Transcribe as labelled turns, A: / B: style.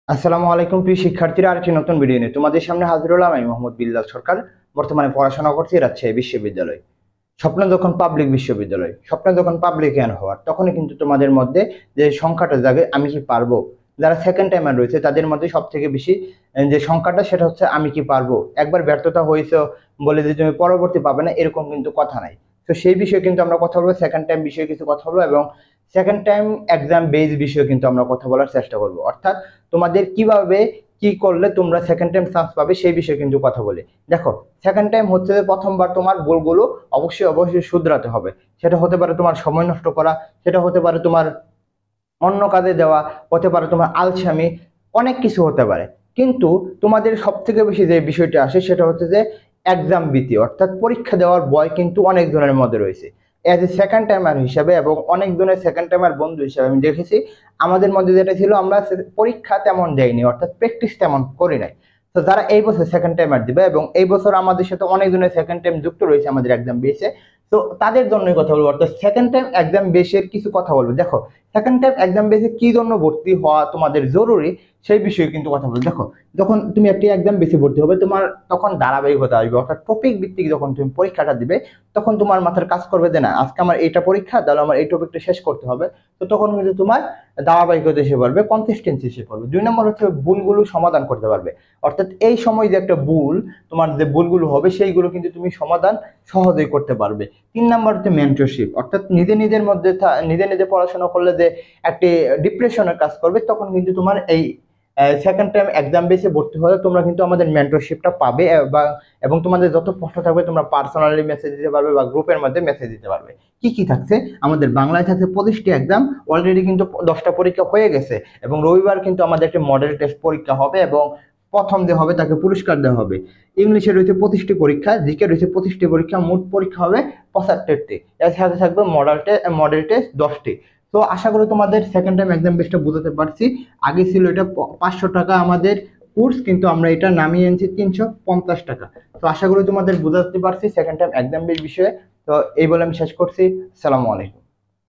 A: আসসালামু আলাইকুম প্রিয় শিক্ষার্থীরা, আরেকটি নতুন ভিডিও নিয়ে তোমাদের সামনে হাজির হলাম। আমি মোহাম্মদ বিল্লাল সরকার। বর্তমানে পড়াশোনা করছি রাজশাহী বিশ্ববিদ্যালয়। স্বপ্ন যখন পাবলিক বিশ্ববিদ্যালয়, স্বপ্ন যখন পাবলিকান হওয়ার, তখনই কিন্তু তোমাদের মধ্যে যে সংখ্যাটা জাগে আমি কি পারবো। যারা সেকেন্ড টাইমার রয়েছে তাদের মধ্যে সব থেকে বেশি যে সংখ্যাটা, সেটা হচ্ছে আমি কি পারবো। একবার ব্যর্থতা হয়েছে বলে যে তুমি পরবর্তী পাবে না, এরকম কিন্তু কথা নাই। তো সেই বিষয়ে কিন্তু আমরা কথা বলবো, সেকেন্ড টাইম বিষয়ে কিছু কথা বলবো, এবং সেকেন্ড টাইম এক্সাম বেস বিষয়ে কিন্তু আমরা কথা বলার চেষ্টা করবো। অর্থাৎ তোমাদের কিভাবে কি করলে তোমরা সেকেন্ড টাইম চান্স পাবে সেই বিষয়ে কিন্তু কথা বলি। দেখো, সেকেন্ড টাইম হচ্ছে যে প্রথমবার তোমার ভুলগুলো অবশ্যই অবশ্যই শুধরাতে হবে। সেটা হতে পারে তোমার সময় নষ্ট করা, সেটা হতে পারে তোমার অন্য কাজে দেওয়া, হতে পারে তোমার আলসামি, অনেক কিছু হতে পারে। কিন্তু তোমাদের সব থেকে বেশি যে বিষয়টা আসে সেটা হচ্ছে যে এক্সাম ভীতি, অর্থাৎ পরীক্ষা দেওয়ার ভয় কিন্তু অনেক জনের মধ্যে রয়েছে। অ্যাজ এ সেকেন্ড টাইমার হিসাবে এবং অনেক জনের সেকেন্ড টাইমার বন্ধু হিসাবে আমি দেখেছি, আমাদের মধ্যে যেটা ছিল, আমরা পরীক্ষা তেমন দেয়নি, অর্থাৎ প্র্যাকটিস তেমন করি নাই। তো যারা এই বছর সেকেন্ড টাইমার দিবে, এবং এই বছর আমাদের সাথে অনেক জনের সেকেন্ড টাইম যুক্ত রয়েছে আমাদের এক্সাম বেসে, তো তাদের জন্যই কথা বলবো। অর্থাৎ সেকেন্ড টাইম এক্সাম বেসের কিছু কথা বলবো। দেখো, সেকেন্ড টাইম এক্সাম বেসে কি জন্য ভর্তি হওয়া তোমাদের জরুরি সেই বিষয়ে কিন্তু কথা বলবো। দেখো, যখন তুমি একটি এক্সাম বেসে ভর্তি হবে, তোমার তখন ধারাবাহিকতা আসবে। অর্থাৎ টপিক ভিত্তিক যখন তুমি পরীক্ষাটা দিবে, তখন তোমার মাথার কাজ করবে যে না, আজকে আমার এইটা পরীক্ষা, তাহলে আমার এই টপিকটা শেষ করতে হবে। তো তখন কিন্তু তোমার ধারাবাহিকতা এসে পড়বে, কনসিস্টেন্সি এসে পড়বে। 2 নম্বর হচ্ছে ভুলগুলো সমাধান করতে পারবে। অর্থাৎ এই সময় যে একটা ভুল, তোমার যে ভুলগুলো হবে সেইগুলো কিন্তু তুমি সমাধান সহজেই করতে পারবে। 3 নম্বর হচ্ছে মেন্টরশিপ, অর্থাৎ নিজে নিজের মধ্যে নিজে নিজে পড়াশোনা করলে যে একটি ডিপ্রেশনের কাজ করবে, তখন কিন্তু তোমার এই সেকেন্ড টাইম এক্সাম বেসে ভর্তি হলে তোমরা কিন্তু আমাদের মেন্টরশিপটা পাবে। এবং তোমাদের যত প্রশ্ন থাকবে তোমরা পার্সোনালি মেসেজ দিতে পারবে বা গ্রুপের মধ্যে মেসেজ দিতে পারবে। কি কি থাকছে আমাদের বাংলায় থাকছে 25টি এক্সাম, অলরেডি কিন্তু 10টা পরীক্ষা হয়ে গেছে, এবং রবিবার কিন্তু আমাদের একটা মডেল টেস্ট পরীক্ষা হবে, এবং প্রথম যে হবে তাকে পুরস্কার দেওয়া হবে। ইংলিশে রয়েছে 25টি পরীক্ষা, জিকে রয়েছে 25টি পরীক্ষা, মোট পরীক্ষা হবে 75টি। এর সাথে থাকবে মডেল টেস্ট 10টি। তো আশা করি তোমাদের সেকেন্ড টাইম এক্সাম বেসটা বোঝাতে পারছি। আগে ছিল এটা 500 টাকা আমাদের কোর্স, কিন্তু আমরা এটা নামিয়ে এনেছি 350 টাকা। তো আশা করি তোমাদের বোঝাতে পারছি সেকেন্ড টাইম এক্সাম বেস বিষয়ে। তো এই বলে আমি শেষ করছি। আসসালামু আলাইকুম।